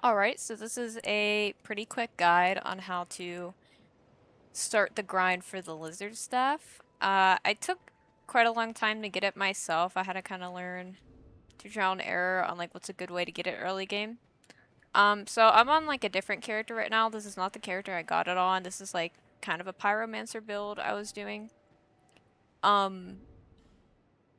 Alright, so this is a pretty quick guide on how to start the grind for the lizard stuff. I took quite a long time to get it myself. I had to kind of learn through trial and error on like what's a good way to get it early game. So I'm on like a different character right now. This is not the character I got it on. This is like kind of a pyromancer build I was doing. Um,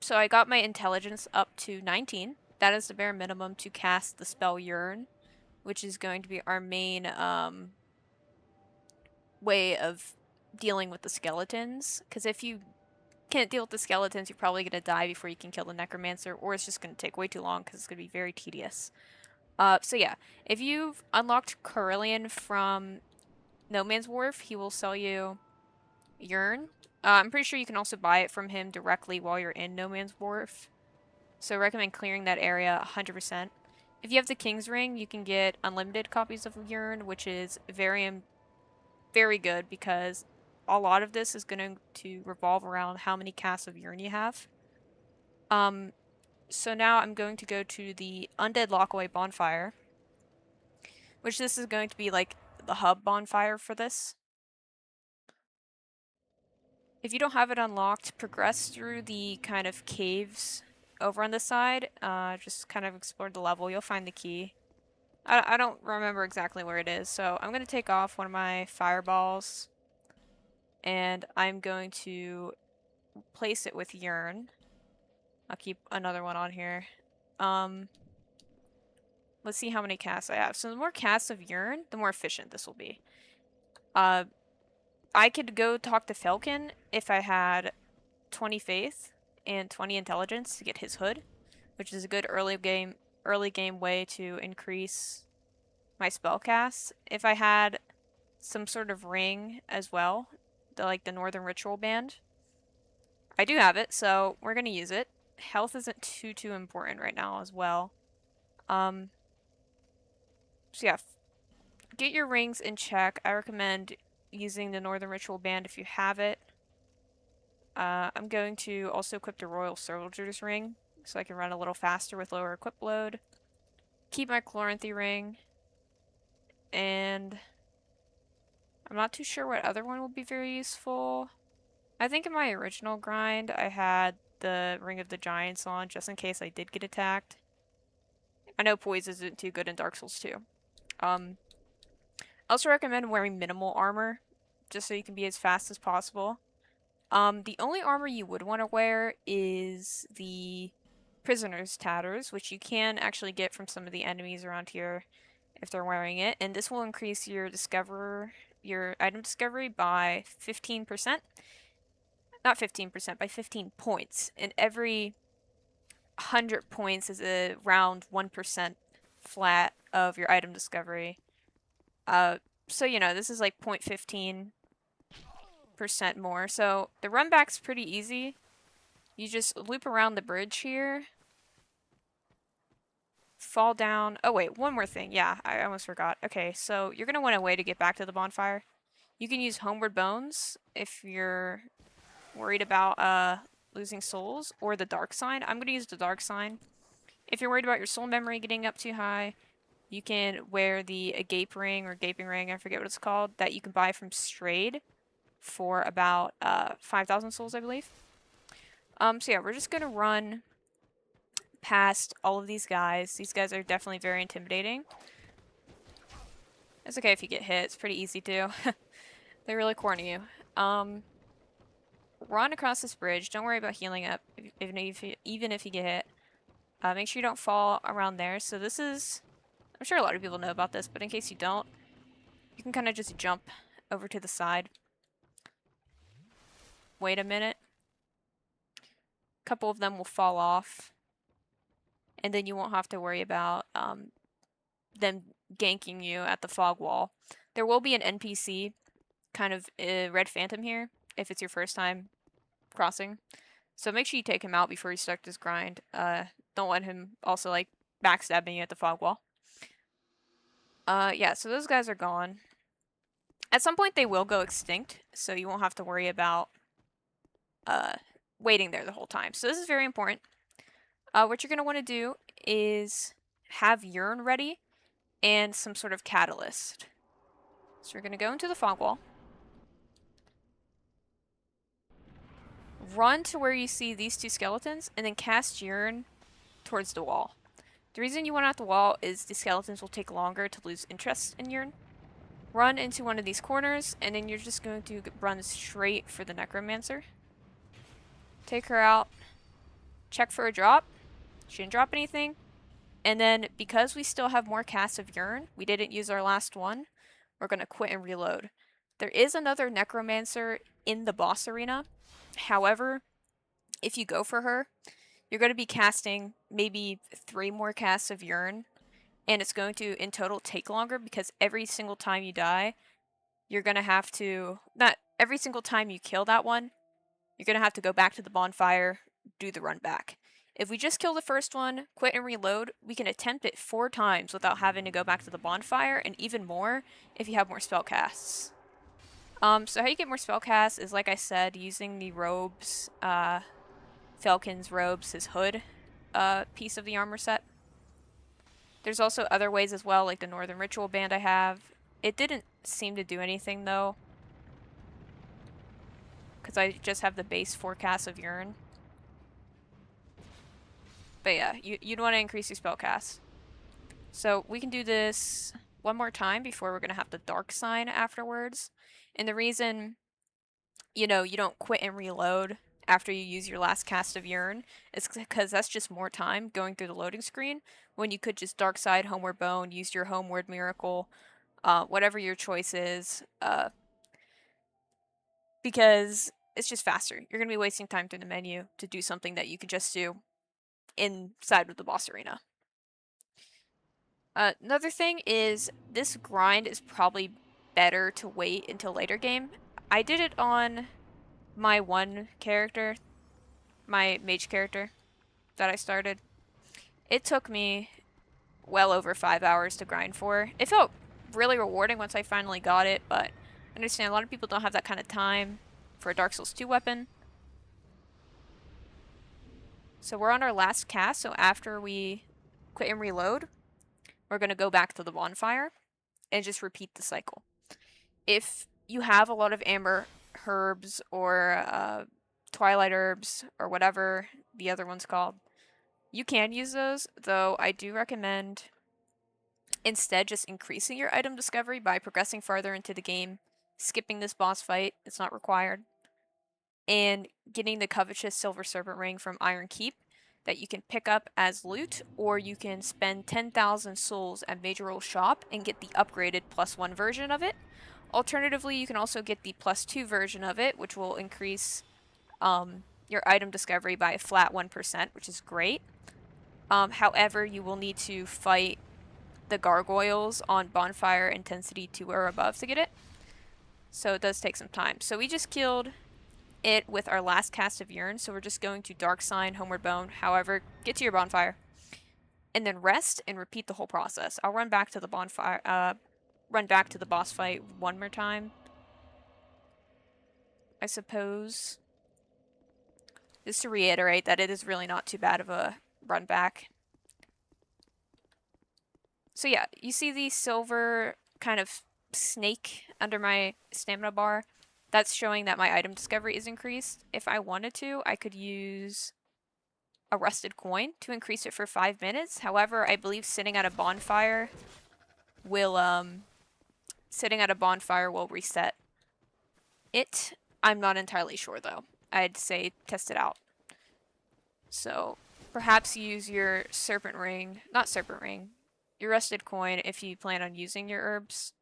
so I got my intelligence up to 19. That is the bare minimum to cast the spell Yearn, which is going to be our main way of dealing with the skeletons. Because if you can't deal with the skeletons, you're probably going to die before you can kill the necromancer, or it's just going to take way too long because it's going to be very tedious. So yeah, if you've unlocked Carillion from No Man's Wharf, he will sell you Yearn. I'm pretty sure you can also buy it from him directly while you're in No Man's Wharf. So I recommend clearing that area 100%. If you have the King's Ring, you can get unlimited copies of Yearn, which is very good because a lot of this is going to revolve around how many casts of Yearn you have. Um, so now I'm going to go to the Undead Lockaway Bonfire, which this is going to be like the hub bonfire for this. If you don't have it unlocked, progress through the kind of caves over on this side. Just kind of explore the level. You'll find the key. I don't remember exactly where it is, so I'm going to take off one of my fireballs, and I'm going to place it with Yearn. I'll keep another one on here. Um, let's see how many casts I have. So the more casts of Yearn, the more efficient this will be. I could go talk to Falcon if I had 20 faith and 20 intelligence to get his hood, which is a good early game way to increase my spell casts. If I had some sort of ring as well, like the Northern Ritual Band, I do have it, so we're gonna use it. Health isn't too important right now as well. Um, so yeah, get your rings in check. I recommend using the Northern Ritual Band if you have it. I'm going to also equip the Royal Soldier's Ring so I can run a little faster with lower equip load. Keep my Chloranthy Ring, and I'm not too sure what other one will be very useful. I think in my original grind I had the Ring of the Giants on just in case I did get attacked. I know poise isn't too good in Dark Souls 2. I also recommend wearing minimal armor just so you can be as fast as possible. The only armor you would want to wear is the Prisoner's Tatters, which you can actually get from some of the enemies around here if they're wearing it, and this will increase your item discovery by 15%. Not 15%, by 15 points. And every 100 points is around 1% flat of your item discovery. So this is like 0.15% more. So the run back's pretty easy. You just loop around the bridge here, fall down. Oh wait, one more thing. Yeah, I almost forgot. Okay, so you're gonna want a way to get back to the bonfire. You can use Homeward Bones if you're worried about losing souls, or the Dark Sign. I'm gonna use the Dark Sign. If you're worried about your soul memory getting up too high, you can wear the Agape Ring or Gaping Ring, I forget what it's called, that you can buy from Strayed for about 5,000 souls, I believe. So yeah, we're just gonna run past all of these guys. These guys are definitely very intimidating. It's okay if you get hit. It's pretty easy too. They really corner you. Run across this bridge. Don't worry about healing up, even if you get hit. Make sure you don't fall around there. So this is... I'm sure a lot of people know about this, but in case you don't, you can kind of just jump over to the side. Wait a minute. A couple of them will fall off. And then you won't have to worry about them ganking you at the fog wall. There will be an NPC, kind of Red Phantom here, if it's your first time crossing. So make sure you take him out before you start this grind. Don't let him also like backstabbing you at the fog wall. Yeah, so those guys are gone. At some point they will go extinct, so you won't have to worry about waiting there the whole time. So this is very important. What you're going to want to do is have Yearn ready and some sort of catalyst. So we're going to go into the fog wall. Run to where you see these two skeletons, and then cast Urine towards the wall. The reason you want out the wall is the skeletons will take longer to lose interest in Urine. Run into one of these corners, and then you're just going to run straight for the Necromancer. Take her out. Check for a drop. She didn't drop anything. And then, because we still have more casts of Urine, we didn't use our last one, we're going to quit and reload. There is another Necromancer in the boss arena. However, if you go for her, you're going to be casting maybe 3 more casts of Urine, and it's going to, in total, take longer because every single time you die, you're going to have to, not every single time you kill that one, you're going to have to go back to the bonfire, do the run back. If we just kill the first one, quit and reload, we can attempt it 4 times without having to go back to the bonfire, and even more if you have more spell casts. So how you get more spell casts is, like I said, using the robes, Falcon's robes, his hood, piece of the armor set. There's also other ways as well, like the Northern Ritual Band I have. It didn't seem to do anything, though, because I just have the base 4 casts of Urine. But yeah, you'd want to increase your spell cast. So we can do this one more time before we're going to have the Dark Sign afterwards. And the reason, you don't quit and reload after you use your last cast of Urine is because that's just more time going through the loading screen when you could just Dark Side, Homeward Bone, use your Homeward Miracle, whatever your choice is, because it's just faster. You're going to be wasting time through the menu to do something that you could just do inside of the boss arena. Another thing is this grind is probably better to wait until later game. I did it on my one character, my mage character that I started. It took me well over 5 hours to grind for. It felt really rewarding once I finally got it, but I understand a lot of people don't have that kind of time for a Dark Souls 2 weapon. So we're on our last cast, so after we quit and reload, we're going to go back to the bonfire and just repeat the cycle. If you have a lot of amber herbs or twilight herbs or whatever the other one's called, you can use those, though I do recommend instead just increasing your item discovery by progressing farther into the game, skipping this boss fight, it's not required, and getting the covetous Silver Serpent Ring from Iron Keep that you can pick up as loot, or you can spend 10,000 souls at Majorel Shop and get the upgraded +1 version of it. Alternatively, you can also get the +2 version of it, which will increase your item discovery by a flat 1%, which is great. However, you will need to fight the gargoyles on bonfire intensity 2 or above to get it. So it does take some time. So we just killed it with our last cast of Urine, so we're just going to Dark Sign, Homeward Bone, however, get to your bonfire, and then rest and repeat the whole process. I'll run back to the bonfire, run back to the boss fight one more time, I suppose, just to reiterate that it is really not too bad of a run back. So yeah, you see the silver kind of snake under my stamina bar. That's showing that my item discovery is increased. If I wanted to, I could use a rusted coin to increase it for 5 minutes. However, I believe sitting at a bonfire will reset it. I'm not entirely sure though. I'd say test it out. So perhaps use your your rusted coin if you plan on using your herbs.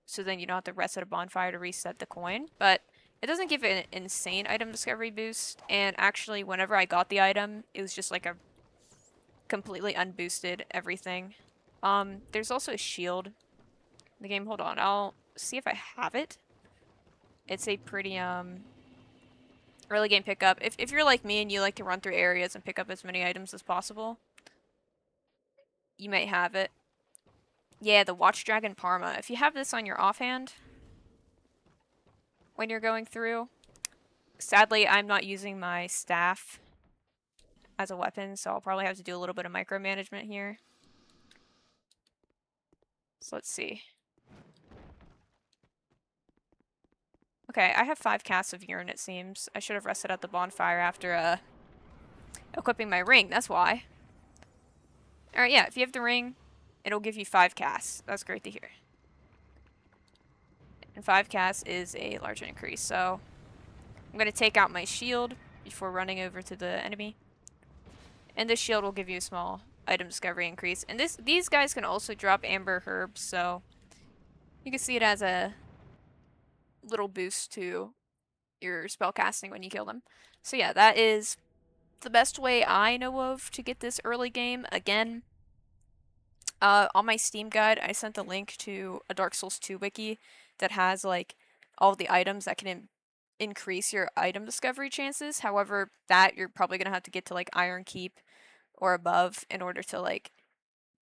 So then you don't have to rest at a bonfire to reset the coin. But it doesn't give it an insane item discovery boost. And actually, whenever I got the item, it was just like a completely unboosted everything. There's also a shield in the game. Hold on, I'll see if I have it. It's a pretty early game pickup. If you're like me and you like to run through areas and pick up as many items as possible, you may have it. Yeah, the Watch Dragon Parma. If you have this on your offhand when you're going through, sadly I'm not using my staff as a weapon, so I'll probably have to do a little bit of micromanagement here. So let's see. Okay, I have 5 casts of urine, it seems. I should have rested at the bonfire after equipping my ring, that's why. Alright, yeah, if you have the ring, it'll give you 5 casts. That's great to hear. And 5 casts is a large increase, so I'm going to take out my shield before running over to the enemy. And this shield will give you a small item discovery increase. And these guys can also drop amber herbs, so you can see it as a little boost to your spell casting when you kill them. So yeah, that is the best way I know of to get this early game. Again, on my Steam guide, I sent a link to a Dark Souls 2 wiki that has like all the items that can increase your item discovery chances. However, that you're probably gonna have to get to like Iron Keep or above in order to like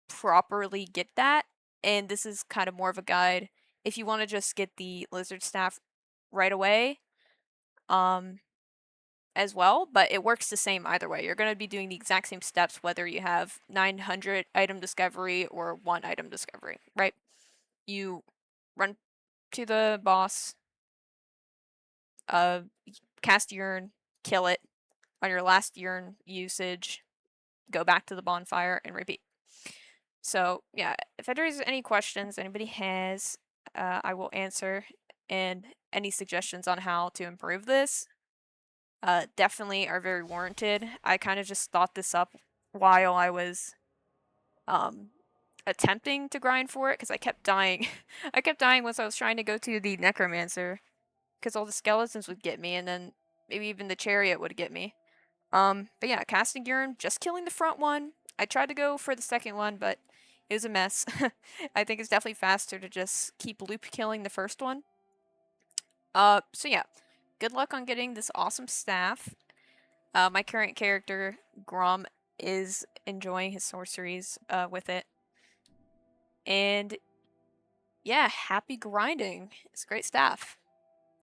properly get that. And this is kind of more of a guide if you want to just get the lizard staff right away. As well, but it works the same either way. You're going to be doing the exact same steps whether you have 900 item discovery or 1 item discovery, right? You run to the boss, cast urine, kill it. On your last urine usage, go back to the bonfire and repeat. So yeah, if there's any questions anybody has, I will answer, and any suggestions on how to improve this definitely are very warranted. I kind of just thought this up while I was attempting to grind for it because I kept dying. I kept dying once I was trying to go to the necromancer because all the skeletons would get me, and then maybe even the chariot would get me. But yeah, casting urine, just killing the front one. I tried to go for the second one, but it was a mess. I think it's definitely faster to just keep loop killing the first one. So yeah, good luck on getting this awesome staff. My current character, Grom, is enjoying his sorceries with it. And yeah, happy grinding. It's great staff.